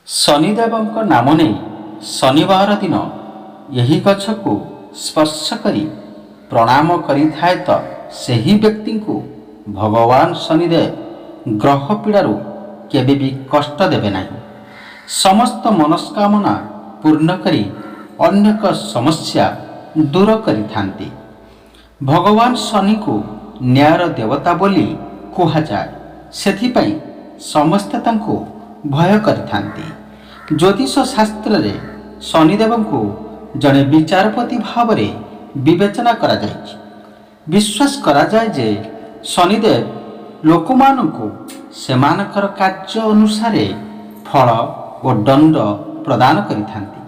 ଶନିଦେବଙ୍କ ନାମ ନେଇ ଶନିବାର ଦିନ ଏହି ଗଛକୁ ସ୍ପର୍ଶ କରି ପ୍ରଣାମ କରିଥାଏ ତ ସେହି ବ୍ୟକ୍ତିଙ୍କୁ ଭଗବାନ ଶନିଦେବ ଗ୍ରହ ପୀଡ଼ାରୁ କେବେ ବି କଷ୍ଟ ଦେବେ ନାହିଁ। ସମସ୍ତ ମନସ୍କାମନା ପୂର୍ଣ୍ଣ କରି ଅନେକ ସମସ୍ୟା ଦୂର କରିଥାନ୍ତି। ଭଗବାନ ଶନିଙ୍କୁ ନ୍ୟାୟର ଦେବତା ବୋଲି କୁହାଯାଏ। ସେଥିପାଇଁ ସମସ୍ତେ ତାଙ୍କୁ ଭୟ କରିଥାନ୍ତି। ଜ୍ୟୋତିଷ ଶାସ୍ତ୍ରରେ ଶନିଦେବଙ୍କୁ ଜଣେ ବିଚାରପତି ଭାବରେ ବିବେଚନା କରାଯାଇଛି। ବିଶ୍ୱାସ କରାଯାଏ ଯେ ଶନିଦେବ ଲୋକମାନଙ୍କୁ ସେମାନଙ୍କର କାର୍ଯ୍ୟ ଅନୁସାରେ ଫଳ ଓ ଦଣ୍ଡ ପ୍ରଦାନ କରିଥାନ୍ତି।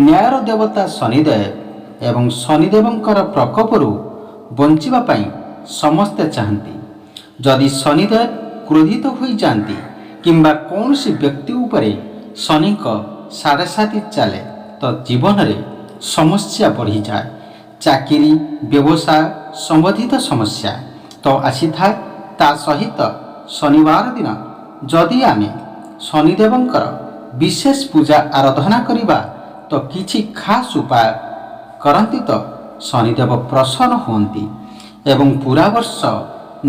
ନ୍ୟାୟର ଦେବତା ଶନିଦେବ ଏବଂ ଶନିଦେବଙ୍କର ପ୍ରକୋପରୁ ବଞ୍ଚିବା ପାଇଁ ସମସ୍ତେ ଚାହାନ୍ତି। ଯଦି ଶନିଦେବ କ୍ରୋଧିତ ହୋଇଯାଆନ୍ତି କିମ୍ବା କୌଣସି ବ୍ୟକ୍ତି ଉପରେ ଶନିଙ୍କ ସାଢ଼େ ସାତି ଚାଲେ ତ ଜୀବନରେ ସମସ୍ୟା ବଢ଼ିଯାଏ। ଚାକିରି ବ୍ୟବସାୟ ସମ୍ବନ୍ଧିତ ସମସ୍ୟା ତ ଆସିଥାଏ। ତା ସହିତ ଶନିବାର ଦିନ ଯଦି ଆମେ ଶନିଦେବଙ୍କର ବିଶେଷ ପୂଜା ଆରାଧନା କରିବା ତ କିଛି ଖାସ୍ ଉପାୟ କରନ୍ତି ତ ଶନିଦେବ ପ୍ରସନ୍ନ ହୁଅନ୍ତି ଏବଂ ପୁରା ବର୍ଷ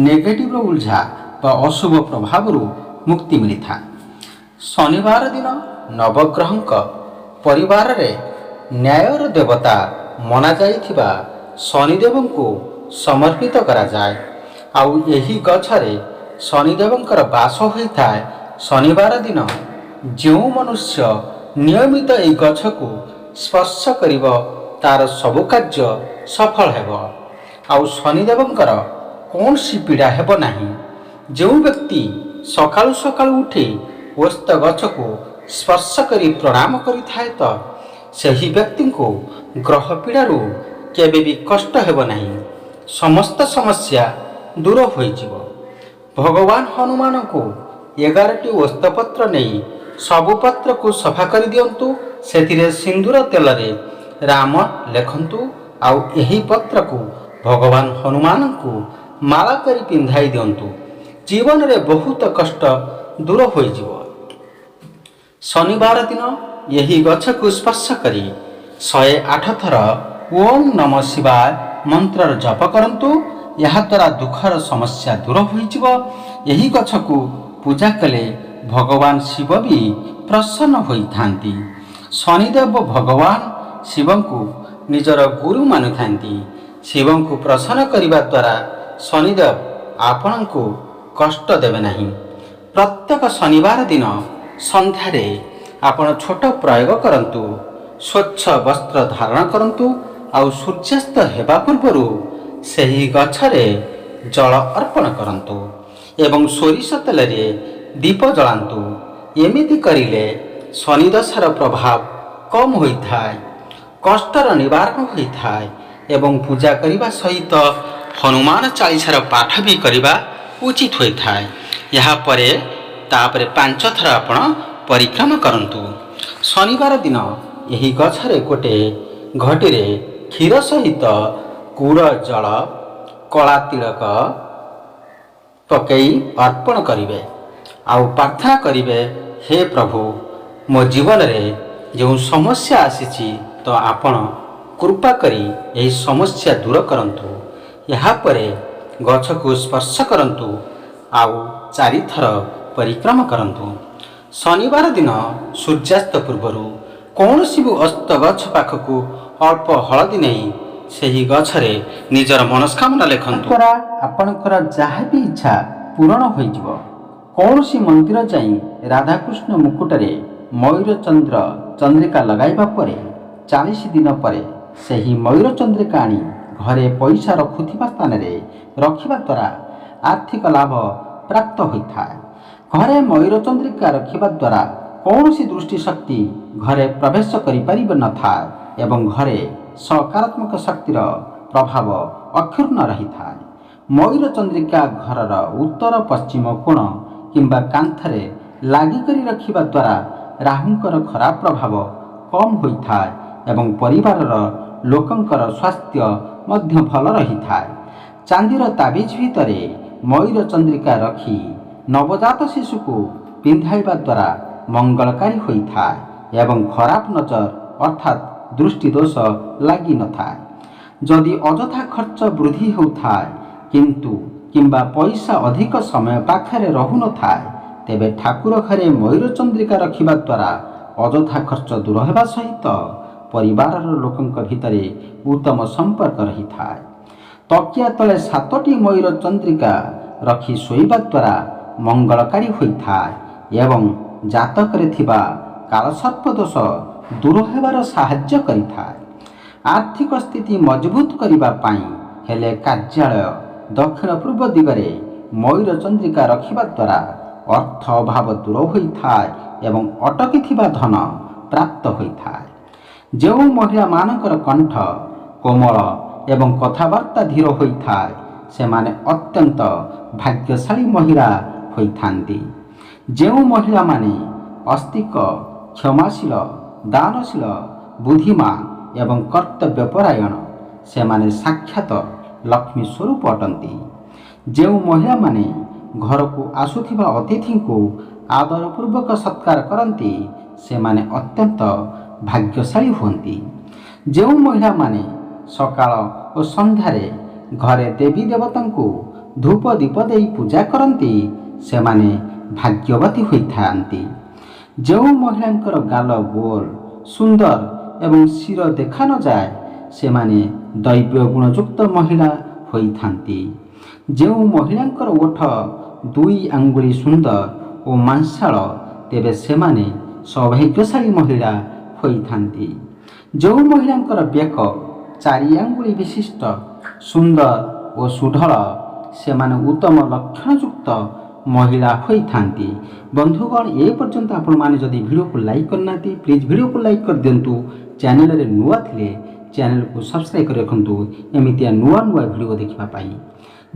ନେଗେଟିଭର ଉର୍ଜା ବା ଅଶୁଭ ପ୍ରଭାବରୁ ମୁକ୍ତି ମିଳିଥାଏ। ଶନିବାର ଦିନ ନବଗ୍ରହଙ୍କ ପରିବାରରେ ନ୍ୟାୟର ଦେବତା ମନାଯାଇଥିବା ଶନିଦେବଙ୍କୁ ସମର୍ପିତ କରାଯାଏ। ଆଉ ଏହି ଗଛରେ ଶନିଦେବଙ୍କର ବାସ ହୋଇଥାଏ। ଶନିବାର ଦିନ ଯେଉଁ ମନୁଷ୍ୟ ନିୟମିତ ଏହି ଗଛକୁ ସ୍ପର୍ଶ କରିବ ତାର ସବୁ କାର୍ଯ୍ୟ ସଫଳ ହେବ ଆଉ ଶନିଦେବଙ୍କର କୌଣସି ପୀଡ଼ା ହେବ ନାହିଁ। ଯେଉଁ ବ୍ୟକ୍ତି ସକାଳୁ ସକାଳୁ ଉଠି ଓସ୍ତ ଗଛକୁ ସ୍ପର୍ଶ କରି ପ୍ରଣାମ କରିଥାଏ ତ ସେହି ବ୍ୟକ୍ତିଙ୍କୁ ଗ୍ରହ ପୀଡ଼ାରୁ କେବେ ବି କଷ୍ଟ ହେବ ନାହିଁ। ସମସ୍ତ ସମସ୍ୟା ଦୂର ହୋଇଯିବ। ଭଗବାନ ହନୁମାନଙ୍କୁ 11ଟି ଓସ୍ତପତ୍ର ନେଇ ସବୁ ପତ୍ରକୁ ସଫା କରିଦିଅନ୍ତୁ। ସେଥିରେ ସିନ୍ଦୁର ତେଲରେ ରାମ ଲେଖନ୍ତୁ ଆଉ ଏହି ପତ୍ରକୁ ଭଗବାନ ହନୁମାନଙ୍କୁ ମାଳା କରି ପିନ୍ଧାଇ ଦିଅନ୍ତୁ। ଜୀବନରେ ବହୁତ କଷ୍ଟ ଦୂର ହୋଇଯିବ। ଶନିବାର ଦିନ ଏହି ଗଛକୁ ସ୍ପର୍ଶ କରି 108 ଥର ଓମ୍ ନମ ଶିବାୟ ମନ୍ତ୍ରର ଜପ କରନ୍ତୁ। ଏହାଦ୍ୱାରା ଦୁଃଖର ସମସ୍ୟା ଦୂର ହୋଇଯିବ। ଏହି ଗଛକୁ ପୂଜା କଲେ ଭଗବାନ ଶିବ ବି ପ୍ରସନ୍ନ ହୋଇଥାନ୍ତି। ଶନିଦେବ ଭଗବାନ ଶିବଙ୍କୁ ନିଜର ଗୁରୁ ମାନିଥାନ୍ତି। ଶିବଙ୍କୁ ପ୍ରସନ୍ନ କରିବା ଦ୍ୱାରା ଶନିଦେବ ଆପଣଙ୍କୁ କଷ୍ଟ ଦେବେ ନାହିଁ। ପ୍ରତ୍ୟେକ ଶନିବାର ଦିନ ସନ୍ଧ୍ୟାରେ ଆପଣ ଛୋଟ ପ୍ରୟୋଗ କରନ୍ତୁ। ସ୍ୱଚ୍ଛ ବସ୍ତ୍ର ଧାରଣ କରନ୍ତୁ ଆଉ ସୂର୍ଯ୍ୟାସ୍ତ ହେବା ପୂର୍ବରୁ ସେହି ଗଛରେ ଜଳ ଅର୍ପଣ କରନ୍ତୁ ଏବଂ ସୋରିଷ ତେଲରେ ଦୀପ ଜଳାନ୍ତୁ। ଏମିତି କରିଲେ ଶନିଦଶାର ପ୍ରଭାବ କମ୍ ହୋଇଥାଏ, କଷ୍ଟର ନିବାରଣ ହୋଇଥାଏ ଏବଂ ପୂଜା କରିବା ସହିତ ହନୁମାନ ଚାଳିଶାର ପାଠ ବି କରିବା ଉଚିତ ହୋଇଥାଏ। ଏହାପରେ ତାପରେ 5 ଥର ଆପଣ ପରିକ୍ରମା କରନ୍ତୁ। ଶନିବାର ଦିନ ଏହି ଗଛରେ ଗୋଟେ ଘଟିରେ କ୍ଷୀର ସହିତ ଗୁଡ଼ ଜଳ କଳା ତିଳକ ପକାଇ ଅର୍ପଣ କରିବେ ଆଉ ପ୍ରାର୍ଥନା କରିବେ, ହେ ପ୍ରଭୁ, ମୋ ଜୀବନରେ ଯେଉଁ ସମସ୍ୟା ଆସିଛି ତ ଆପଣ କୃପା କରି ଏହି ସମସ୍ୟା ଦୂର କରନ୍ତୁ। ଏହାପରେ ଗଛକୁ ସ୍ପର୍ଶ କରନ୍ତୁ ଆଉ 4 ଥର ପରିକ୍ରମା କରନ୍ତୁ। ଶନିବାର ଦିନ ସୂର୍ଯ୍ୟାସ୍ତ ପୂର୍ବରୁ କୌଣସି ବି ଅସ୍ତ ଗଛ ପାଖକୁ ଅଳ୍ପ ହଳଦୀ ନେଇ ସେହି ଗଛରେ ନିଜର ମନସ୍କାମନା ଲେଖନ୍ତୁ। ଆପଣଙ୍କର ଯାହା ବି ଇଚ୍ଛା ପୂରଣ ହୋଇଯିବ। କୌଣସି ମନ୍ଦିର ଯାଇ ରାଧାକୃଷ୍ଣ ମୁକୁଟରେ ମୟୂର ଚନ୍ଦ୍ର ଚନ୍ଦ୍ରିକା ଲଗାଇବା ପରେ 40 ଦିନ ପରେ ସେହି ମୟୂର ଚନ୍ଦ୍ରିକା ଆଣି ଘରେ ପଇସା ରଖୁଥିବା ସ୍ଥାନରେ ରଖିବା ଦ୍ୱାରା ଆର୍ଥିକ ଲାଭ ପ୍ରାପ୍ତ ହୋଇଥାଏ। ଘରେ ମୟୂର ଚନ୍ଦ୍ରିକା ରଖିବା ଦ୍ୱାରା କୌଣସି ଦୃଷ୍ଟି ଶକ୍ତି ଘରେ ପ୍ରବେଶ କରିପାରିନଥାଏ ଏବଂ ଘରେ ସକାରାତ୍ମକ ଶକ୍ତିର ପ୍ରଭାବ ଅକ୍ଷୁର୍ଣ୍ଣ ରହିଥାଏ। ମୟୂର ଚନ୍ଦ୍ରିକା ଘରର ଉତ୍ତର ପଶ୍ଚିମ କୋଣ କିମ୍ବା କାନ୍ଥରେ ଲାଗିକରି ରଖିବା ଦ୍ୱାରା ରାହୁଙ୍କର ଖରାପ ପ୍ରଭାବ କମ୍ ହୋଇଥାଏ ଏବଂ ପରିବାରର ଲୋକଙ୍କର ସ୍ୱାସ୍ଥ୍ୟ ମଧ୍ୟ ଭଲ ରହିଥାଏ। ଚାନ୍ଦିର ତାବିଜ ଭିତରେ ମୟୂର ଚନ୍ଦ୍ରିକା ରଖି ନବଜାତ ଶିଶୁକୁ ପିନ୍ଧାଇବା ଦ୍ୱାରା ମଙ୍ଗଳକାରୀ ହୋଇଥାଏ ଏବଂ ଖରାପ ନଜର ଅର୍ଥାତ୍ ଦୃଷ୍ଟି ଦୋଷ ଲାଗିନଥାଏ। ଯଦି ଅଯଥା ଖର୍ଚ୍ଚ ବୃଦ୍ଧି ହେଉଥାଏ କିନ୍ତୁ କିମ୍ବା ପଇସା ଅଧିକ ସମୟ ପାଖରେ ରହୁନଥାଏ, ତେବେ ଠାକୁର ଘରେ ମୟୂର ଚନ୍ଦ୍ରିକା ରଖିବା ଦ୍ୱାରା ଅଯଥା ଖର୍ଚ୍ଚ ଦୂର ହେବା ସହିତ ପରିବାରର ଲୋକଙ୍କ ଭିତରେ ଉତ୍ତମ ସମ୍ପର୍କ ରହିଥାଏ। ତକିଆ ତଳେ 7ଟି ମୟୂର ଚନ୍ଦ୍ରିକା ରଖି ଶୋଇବା ଦ୍ୱାରା ମଙ୍ଗଳକାରୀ ହୋଇଥାଏ ଏବଂ ଜାତକରେ ଥିବା କାଳସର୍ପ ଦୋଷ ଦୂର ହେବାର ସାହାଯ୍ୟ କରିଥାଏ। ଆର୍ଥିକ ସ୍ଥିତି ମଜବୁତ କରିବା ପାଇଁ ହେଲେ କାର୍ଯ୍ୟାଳୟ ଦକ୍ଷିଣ ପୂର୍ବ ଦିଗରେ ମୟୂର ଚନ୍ଦ୍ରିକା ରଖିବା ଦ୍ୱାରା ଅର୍ଥ ଅଭାବ ଦୂର ହୋଇଥାଏ ଏବଂ ଅଟକିଥିବା ଧନ ପ୍ରାପ୍ତ ହୋଇଥାଏ। ଯେଉଁ ମହିଳାମାନଙ୍କର କଣ୍ଠ କୋମଳ ଏବଂ କଥାବାର୍ତ୍ତା ଧୀର ହୋଇଥାଏ, ସେମାନେ ଅତ୍ୟନ୍ତ ଭାଗ୍ୟଶାଳୀ ମହିଳା ହୋଇଥାନ୍ତି। ଯେଉଁ ମହିଳାମାନେ ଆସ୍ତିକ, କ୍ଷମାଶୀଳ, ଦାନଶୀଳ, ବୁଦ୍ଧିମାନ ଏବଂ କର୍ତ୍ତବ୍ୟପରାୟଣ, ସେମାନେ ସାକ୍ଷାତ ଲକ୍ଷ୍ମୀ ସ୍ୱରୂପ ଅଟନ୍ତି। ଯେଉଁ ମହିଳାମାନେ ଘରକୁ ଆସୁଥିବା ଅତିଥିଙ୍କୁ ଆଦରପୂର୍ବକ ସତ୍କାର କରନ୍ତି, ସେମାନେ ଅତ୍ୟନ୍ତ ଭାଗ୍ୟଶାଳୀ ହୁଅନ୍ତି। ଯେଉଁ ମହିଳାମାନେ ସକାଳ ଓ ସନ୍ଧ୍ୟାରେ ଘରେ ଦେବୀ ଦେବତାଙ୍କୁ ଧୂପ ଦୀପ ଦେଇ ପୂଜା କରନ୍ତି, ସେମାନେ ଭାଗ୍ୟବତୀ ହୋଇଥାନ୍ତି। ଯେଉଁ ମହିଳାଙ୍କର ଗାଲ ଗୋଲ, ସୁନ୍ଦର ଏବଂ ଶିର ଦେଖାନଯାଏ, ସେମାନେ ଦୈବ୍ୟ ଗୁଣଯୁକ୍ତ ମହିଳା ହୋଇଥାନ୍ତି। ଯେଉଁ ମହିଳାଙ୍କର ଓଠ 2 ଆଙ୍ଗୁଳି ସୁନ୍ଦର ଓ ମାଂସାଳ, ତେବେ ସେମାନେ ସୌଭାଗ୍ୟଶାଳୀ ମହିଳା ହୋଇଥାନ୍ତି। ଯେଉଁ ମହିଳାଙ୍କର ବେକ 4 ଆଙ୍ଗୁଳି ବିଶିଷ୍ଟ, ସୁନ୍ଦର ଓ ସୁଢଳ, ସେମାନେ ଉତ୍ତମ ଲକ୍ଷଣଯୁକ୍ତ ମହିଳା ହୋଇଥାନ୍ତି। ବନ୍ଧୁଗଣ, ଏ ପର୍ଯ୍ୟନ୍ତ ଆପଣମାନେ ଯଦି ଭିଡ଼ିଓକୁ ଲାଇକ୍ କରିନାହାନ୍ତି, ପ୍ଲିଜ୍ ଭିଡ଼ିଓକୁ ଲାଇକ୍ କରିଦିଅନ୍ତୁ। ଚ୍ୟାନେଲରେ ନୂଆ ଥିଲେ ଚ୍ୟାନେଲକୁ ସବସ୍କ୍ରାଇବ୍ କରି ରଖନ୍ତୁ ଏମିତିଆ ନୂଆ ନୂଆ ଭିଡ଼ିଓ ଦେଖିବା ପାଇଁ।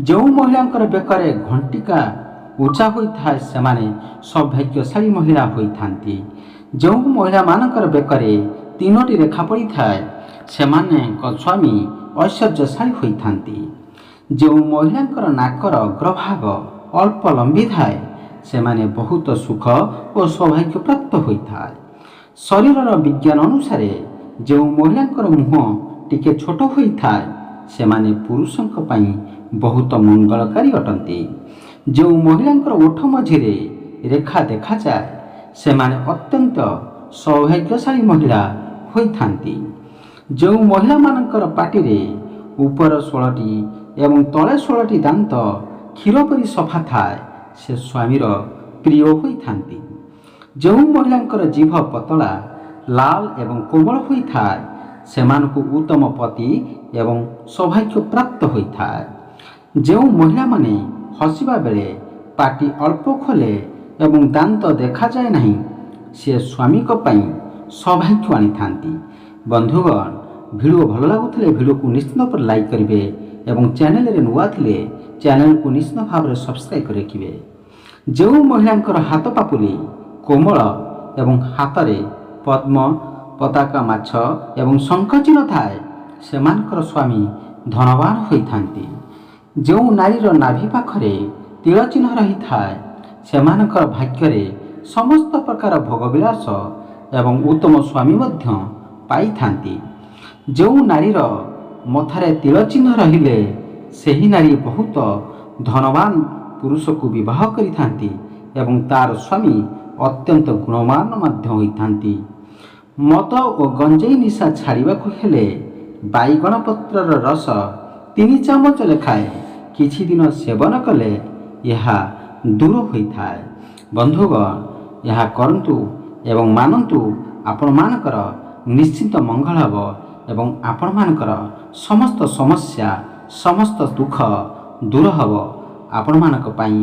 ଯେଉଁ ମହିଳାଙ୍କର ବେକରେ ଘଣ୍ଟିକା ଉଚ୍ଚା ହୋଇଥାଏ, ସେମାନେ ସୌଭାଗ୍ୟଶାଳୀ ମହିଳା ହୋଇଥାନ୍ତି। ଯେଉଁ ମହିଳାମାନଙ୍କର ବେକରେ 3ଟି ରେଖା ପଡ଼ିଥାଏ, ସେମାନଙ୍କ ସ୍ୱାମୀ ଐଶ୍ୱର୍ଯ୍ୟଶାଳୀ ହୋଇଥାନ୍ତି। ଯେଉଁ ମହିଳାଙ୍କର ନାକର ଅଗ୍ରଭାଗ ଅଳ୍ପ ଲମ୍ବିଥାଏ, ସେମାନେ ବହୁତ ସୁଖ ଓ ସୌଭାଗ୍ୟ ପ୍ରାପ୍ତ ହୋଇଥାଏ। ଶରୀରର ବିଜ୍ଞାନ ଅନୁସାରେ ଯେଉଁ ମହିଳାଙ୍କର ମୁହଁ ଟିକେ ଛୋଟ ହୋଇଥାଏ, ସେମାନେ ପୁରୁଷଙ୍କ ପାଇଁ ବହୁତ ମଙ୍ଗଳକାରୀ ଅଟନ୍ତି। ଯେଉଁ ମହିଳାଙ୍କର ଓଠ ମଝିରେ ରେଖା ଦେଖାଯାଏ, ସେମାନେ ଅତ୍ୟନ୍ତ ସୌଭାଗ୍ୟଶାଳୀ ମହିଳା ହୋଇଥାନ୍ତି। ଯେଉଁ ମହିଳାମାନଙ୍କର ପାଟିରେ ଉପର 16ଟି ଏବଂ ତଳେ 16ଟି ଦାନ୍ତ କ୍ଷୀର ପରି ସଫା ଥାଏ, ସେ ସ୍ୱାମୀର ପ୍ରିୟ ହୋଇଥାନ୍ତି। ଯେଉଁ ମହିଳାଙ୍କର ଜିଭ ପତଳା, ଲାଲ ଏବଂ କୋମଳ ହୋଇଥାଏ, ସେମାନଙ୍କୁ ଉତ୍ତମ ପତି ଏବଂ ସୌଭାଗ୍ୟ ପ୍ରାପ୍ତ ହୋଇଥାଏ। ଯେଉଁ ମହିଳାମାନେ ହସିବା ବେଳେ ପାଟି ଅଳ୍ପ ଖୋଲେ ଏବଂ ଦାନ୍ତ ଦେଖାଯାଏ ନାହିଁ, ସେ ସ୍ୱାମୀଙ୍କ ପାଇଁ ସୌଭାଗ୍ୟ ଆଣିଥାନ୍ତି। ବନ୍ଧୁଗଣ, ଭିଡ଼ିଓ ଭଲ ଲାଗୁଥିଲେ ଭିଡ଼ିଓକୁ ନିଶ୍ଚିତ ଭାବରେ ଲାଇକ୍ କରିବେ ଏବଂ ଚ୍ୟାନେଲରେ ନୂଆ ଥିଲେ ଚ୍ୟାନେଲକୁ ନିଶ୍ଚିତ ଭାବରେ ସବସ୍କ୍ରାଇବ୍ କରି ରଖିବେ। ଯେଉଁ ମହିଳାଙ୍କର ହାତ ପାପୁଲି କୋମଳ ଏବଂ ହାତରେ ପଦ୍ମ, ପତାକା, ମାଛ ଏବଂ ଶଙ୍ଖ ଚିହ୍ନ ଥାଏ, ସେମାନଙ୍କର ସ୍ୱାମୀ ଧନବାନ ହୋଇଥାନ୍ତି। ଯେଉଁ ନାରୀର ନାଭି ପାଖରେ ତିଳ ଚିହ୍ନ ରହିଥାଏ, ସେମାନଙ୍କର ଭାଗ୍ୟରେ ସମସ୍ତ ପ୍ରକାର ଭୋଗବିଳାସ ଏବଂ ଉତ୍ତମ ସ୍ୱାମୀ ମଧ୍ୟ ପାଇଥାନ୍ତି। ଯେଉଁ ନାରୀର ମଥାରେ ତିଳ ଚିହ୍ନ ରହିଲେ, ସେହି ନାରୀ ବହୁତ ଧନବାନ ପୁରୁଷକୁ ବିବାହ କରିଥାନ୍ତି ଏବଂ ତାର ସ୍ୱାମୀ ଅତ୍ୟନ୍ତ ଗୁଣମାନ ମଧ୍ୟ ହୋଇଥାନ୍ତି। ମଦ ଓ ଗଞ୍ଜେଇ ନିଶା ଛାଡ଼ିବାକୁ ହେଲେ ବାଇଗଣ ପତ୍ରର ରସ 3 ଚାମଚ ଲେଖାଏଁ କିଛି ଦିନ ସେବନ କଲେ ଏହା ଦୂର ହୋଇଥାଏ। ବନ୍ଧୁଗଣ, ଏହା କରନ୍ତୁ ଏବଂ ମାନନ୍ତୁ, ଆପଣମାନଙ୍କର ନିଶ୍ଚିତ ମଙ୍ଗଳ ହେବ ଏବଂ ଆପଣମାନଙ୍କର ସମସ୍ତ ସମସ୍ୟା, ସମସ୍ତ ଦୁଃଖ ଦୂର ହେବ। ଆପଣମାନଙ୍କ ପାଇଁ